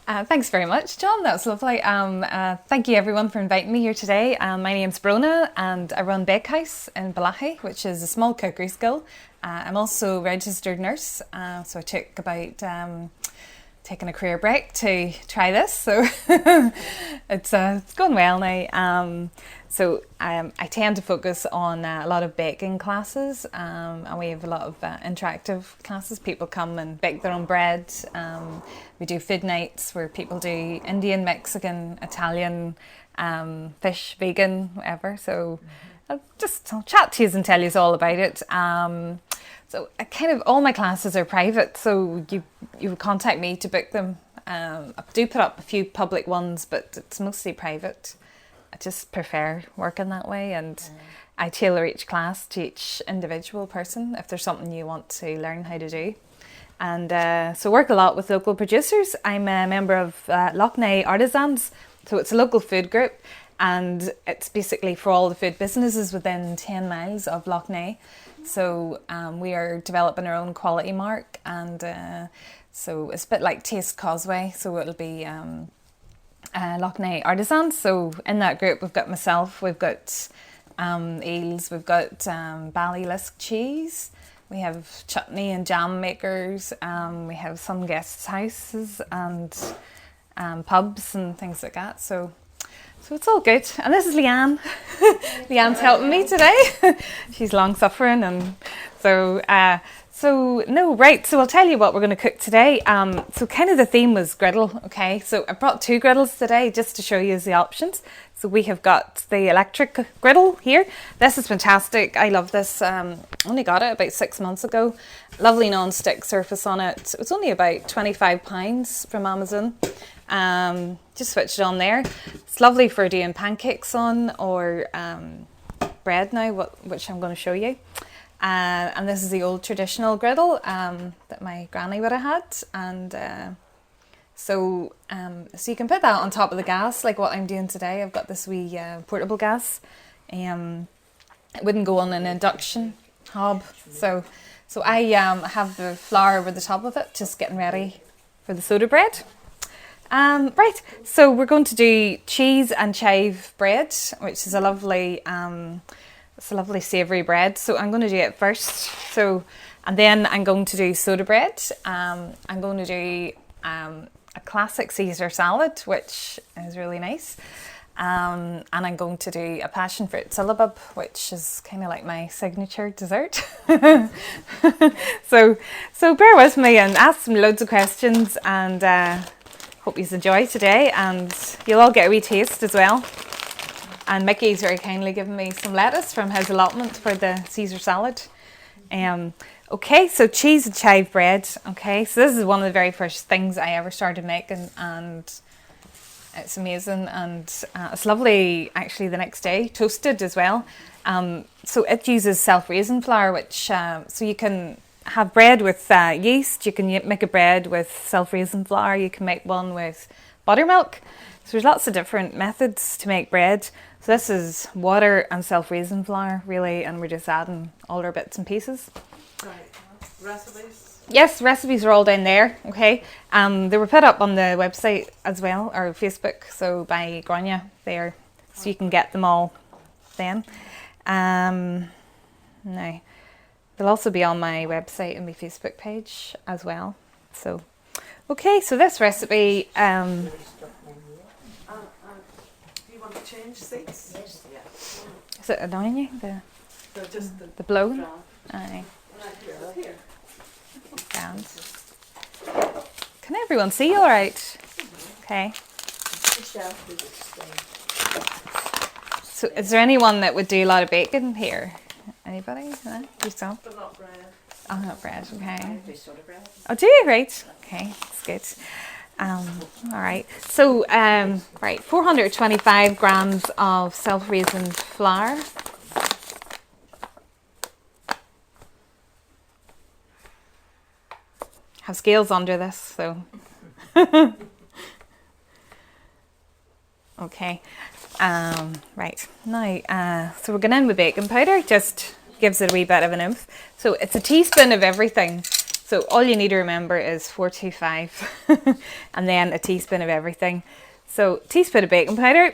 Thanks very much, John. That was lovely. Thank you everyone for inviting me here today. My name's Brona and I run Bakehouse in Balahi, which is a small cookery school. I'm also a registered nurse, so I took about taking a career break to try this. So it's going well now. I tend to focus on a lot of baking classes, and we have a lot of interactive classes. People come and bake their own bread. We do food nights where people do Indian, Mexican, Italian, fish, vegan, whatever. So I'll chat to you and tell you all about it. So all my classes are private, so you would contact me to book them. I do put up a few public ones, but it's mostly private. I just prefer working that way, and I tailor each class to each individual person if there's something you want to learn how to do. And so work a lot with local producers. I'm a member of Loughney Artisans, so it's a local food group, and it's basically for all the food businesses within 10 miles of Loughney. So we are developing our own quality mark, and so it's a bit like Taste Causeway, so it'll be Loughney Artisans. So in that group we've got myself, we've got eels, we've got Ballylisk cheese, we have chutney and jam makers, we have some guests' houses and pubs and things like that. So it's all good. And this is Leanne. Leanne's helping me today. She's long suffering, and so I'll tell you what we're going to cook today. So kind of the theme was griddle, okay? So I brought two griddles today just to show you the options. So we have got the electric griddle here. This is fantastic. I love this. Only got it about 6 months ago. Lovely non-stick surface on it. It was only about £25 from Amazon. Just switch it on there. It's lovely for doing pancakes on, or bread now, which I'm going to show you. And this is the old traditional griddle that my granny would have had, and so you can put that on top of the gas, like what I'm doing today. I've got this wee portable gas. It wouldn't go on an induction hob, so I have the flour over the top of it, just getting ready for the soda bread. Right, so we're going to do cheese and chive bread, which is a lovely savoury bread. So I'm going to do it first. And then I'm going to do soda bread. I'm going to do a classic Caesar salad, which is really nice. And I'm going to do a passion fruit syllabub, which is kind of like my signature dessert. So bear with me and ask me loads of questions, and hope you enjoy today, and you'll all get a wee taste as well. And Mickey's very kindly given me some lettuce from his allotment for the Caesar salad. Okay, so cheese and chive bread. Okay, so this is one of the very first things I ever started making, and it's amazing, and it's lovely actually the next day, toasted as well. So it uses self-raising flour, which so you can have bread with yeast, you can make a bread with self-raising flour, you can make one with buttermilk. So there's lots of different methods to make bread. So this is water and self-raising flour, really, and we're just adding all our bits and pieces. Right. Recipes? Yes, recipes are all down there, okay. They were put up on the website as well, or Facebook, so by Grania there, so you can get them all then. Now, they'll also be on my website and my Facebook page as well. So, okay, so this recipe... Do you want to change seats? Yes. Is it annoying you, the blowing? Aye. Here. Grand. Can everyone see all right? Okay. So is there anyone that would do a lot of baking here? Anybody? Yourself? But not bread. Oh, not bread, okay. I do soda bread. Oh, do you? Right. Okay, that's good. All right. So, right, 425 grams of self-raising flour. Have scales under this, so. Okay. Right. Now, so we're going in with baking powder. Just gives it a wee bit of an oomph. So it's a teaspoon of everything. So all you need to remember is 425 and then a teaspoon of everything. So teaspoon of baking powder,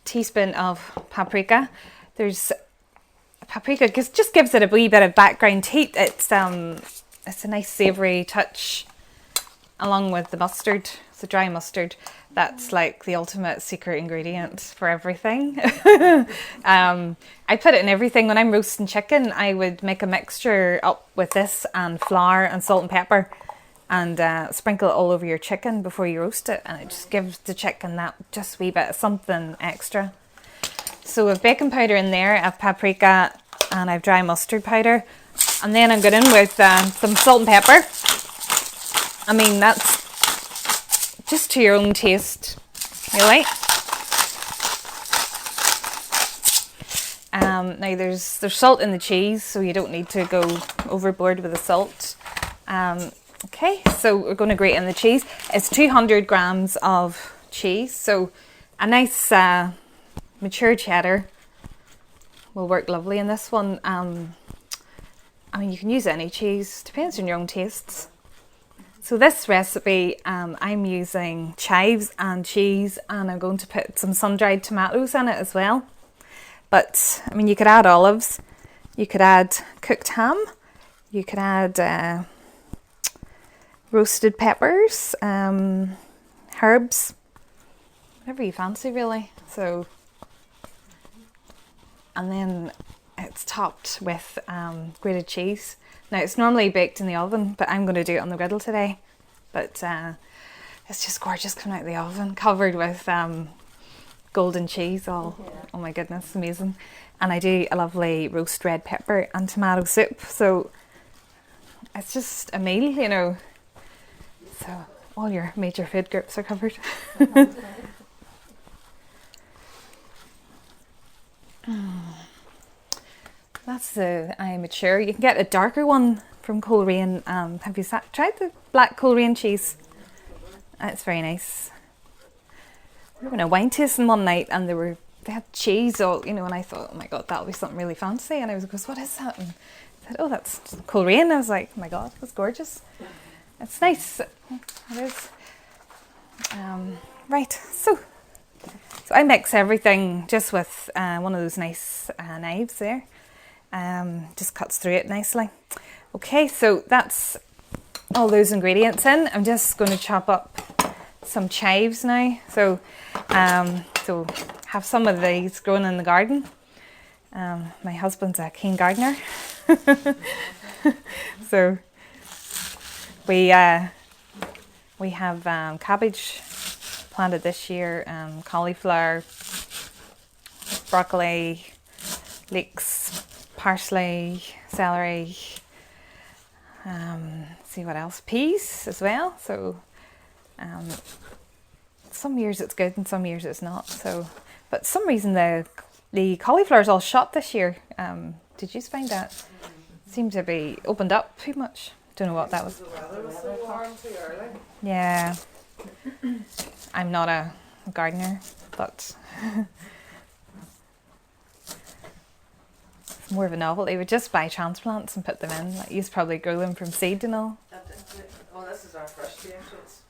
teaspoon of paprika. There's paprika just gives it a wee bit of background heat. It's a nice savoury touch, along with the mustard. It's a dry mustard. That's like the ultimate secret ingredient for everything. I put it in everything. When I'm roasting chicken, I would make a mixture up with this and flour and salt and pepper, and sprinkle it all over your chicken before you roast it, and it just gives the chicken that just wee bit of something extra. So I've baking powder in there, I've paprika, and I've dry mustard powder, and then I'm going in with some salt and pepper. I mean, that's just to your own taste, really. Now there's salt in the cheese, so you don't need to go overboard with the salt. Okay, so we're going to grate in the cheese. It's 200 grams of cheese, so a nice mature cheddar will work lovely in this one. I mean, you can use any cheese, depends on your own tastes. So this recipe, I'm using chives and cheese, and I'm going to put some sun-dried tomatoes in it as well. But, I mean, you could add olives, you could add cooked ham, you could add roasted peppers, herbs, whatever you fancy really. So, and then it's topped with grated cheese. Now it's normally baked in the oven, but I'm going to do it on the griddle today. But it's just gorgeous coming out of the oven, covered with golden cheese. Oh my goodness, amazing. And I do a lovely roast red pepper and tomato soup. So it's just a meal, you know. So all your major food groups are covered. That's the mature. You can get a darker one from Coleraine. Have you tried the black Coleraine cheese? It's very nice. We were in a wine tasting one night, and they had cheese all, you know, and I thought, oh my god, that'll be something really fancy. And I was like, what is that? And I said, oh, that's Coleraine. I was like, oh my god, that's gorgeous. It's nice. It is. Right, so I mix everything just with one of those nice knives there. Just cuts through it nicely. Okay, so that's all those ingredients in. I'm just going to chop up some chives now. So have some of these grown in the garden. My husband's a keen gardener. So we have cabbage planted this year, cauliflower, broccoli, leeks, parsley, celery, see what else, peas as well. So some years it's good and some years it's not. So, but some reason the cauliflower's all shot this year. Did you find that? Seemed to be opened up too much. Don't know what that was. The weather was so warm too early. Yeah, I'm not a gardener, but it's more of a novelty. We just buy transplants and put them in. Like, you probably grow them from seed and all. Oh, this is our first year, so it's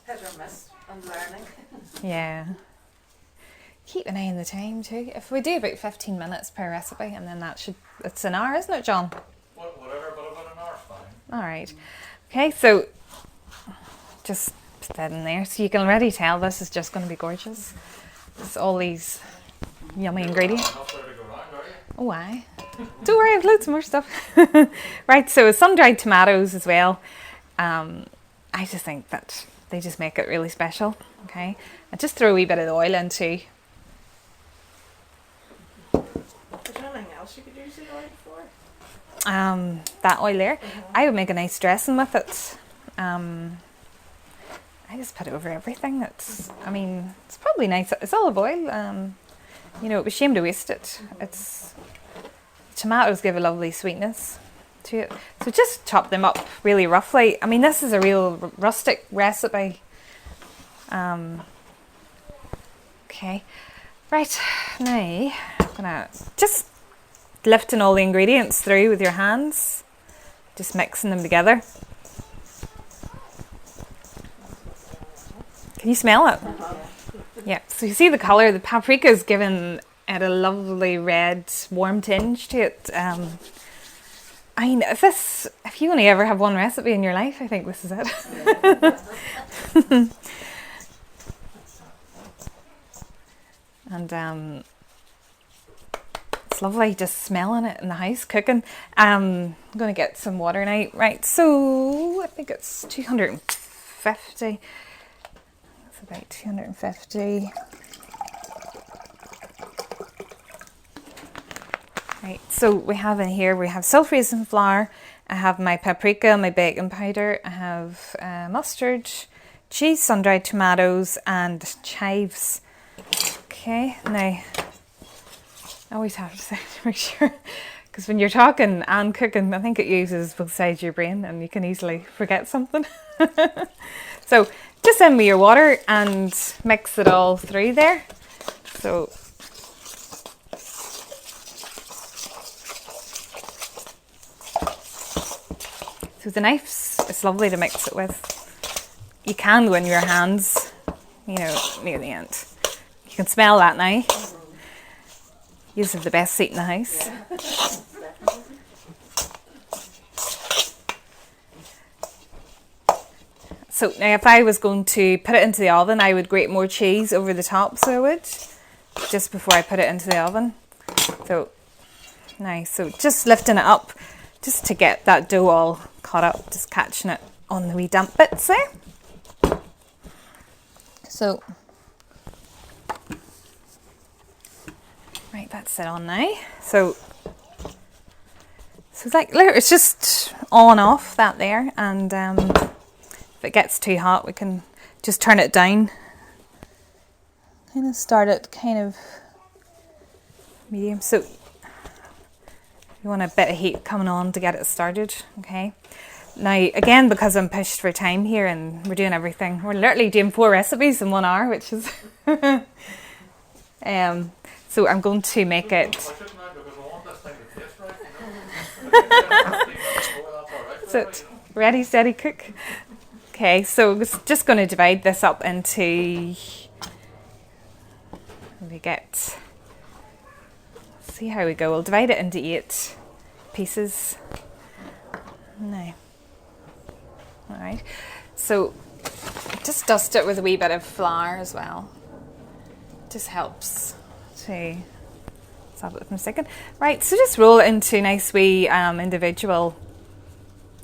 hit or miss and learning. Yeah. Keep an eye on the time too. If we do about 15 minutes per recipe, and then it's an hour, isn't it, John? Whatever, but about an hour's fine. All right. Okay, so just put that in there. So you can already tell this is just going to be gorgeous. It's all these yummy ingredients. Enough there to go round, are you? Oh, aye. Don't worry, I've loads more stuff. Right, so sun-dried tomatoes as well. I just think that they just make it really special. Okay, and just throw a wee bit of the oil in too. Is there anything else you could use the oil for? That oil there, I would make a nice dressing with it. I just put it over everything. It's probably nice. It's olive oil. You know, it'd be a shame to waste it. Tomatoes give a lovely sweetness to it. So just chop them up really roughly. I mean, this is a real rustic recipe. Okay, right, now I'm gonna just lifting all the ingredients through with your hands, just mixing them together. Can you smell it? Yeah, so you see the colour, the paprika is giving it a lovely red, warm tinge to it. I mean, if you only ever have one recipe in your life, I think this is it. And it's lovely just smelling it in the house, cooking. I'm going to get some water now. Right, so I think it's 250. It's about 250. Right, so we have in here, we have self-raising flour. I have my paprika, my baking powder. I have mustard, cheese, sun-dried tomatoes, and chives. Okay, now I always have to say to make sure, because when you're talking and cooking, I think it uses both sides of your brain and you can easily forget something. So just send me your water and mix it all through there. So the knives, it's lovely to mix it with. You can when your hands, near the end. You can smell that now. You have the best seat in the house. So now if I was going to put it into the oven, I would grate more cheese over the top, so I would, just before I put it into the oven. So nice. So just lifting it up, just to get that dough all caught up, just catching it on the wee damp bits there. So, right, that's it on now. So it's like, it's just on off that there, and if it gets too hot, we can just turn it down. Kind of start it kind of medium. So you want a bit of heat coming on to get it started, okay? Now, again, because I'm pushed for time here and we're doing everything, we're literally doing 4 recipes in 1 hour, which is... so I'm going to make it... So, ready, steady, cook. Okay, so we're just going to divide this up into... We get... See how we go. We'll divide it into 8 pieces. Now, all right. So just dust it with a wee bit of flour as well. Just helps to stop it from sticking. Right. So just roll it into nice wee individual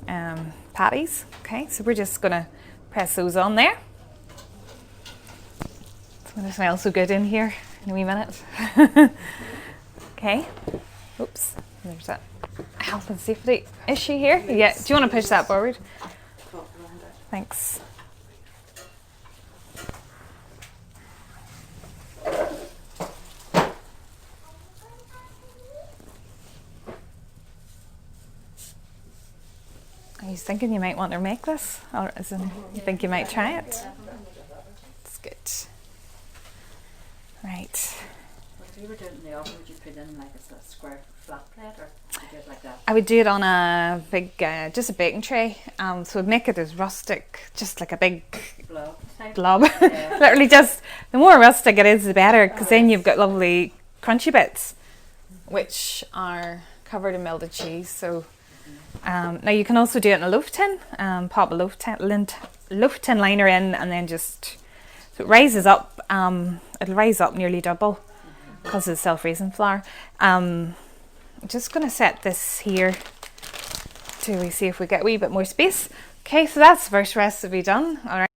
patties. Okay. So we're just gonna press those on there. It's gonna smell so good in here in a wee minute. Okay. Oops. There's that health and safety issue here. Yeah. Do you want to push that forward? Thanks. Are you thinking you might want to make this? Or is it, you think you might try it? That's good. Right. If you were doing it in the oven, would you put in like a square flat plate, or would you do it like that? I would do it on a big, just a baking tray. So I'd make it as rustic, just like a big blob. Yeah. Literally just, the more rustic it is, the better, because then you've got lovely crunchy bits, which are covered in melted cheese. So now you can also do it in a loaf tin. Pop a loaf tin liner in, and then just, so it rises up. It'll rise up nearly double because of the self-raising flour. I'm just going to set this here till we see if we get a wee bit more space. Okay, so that's the first recipe done. All right.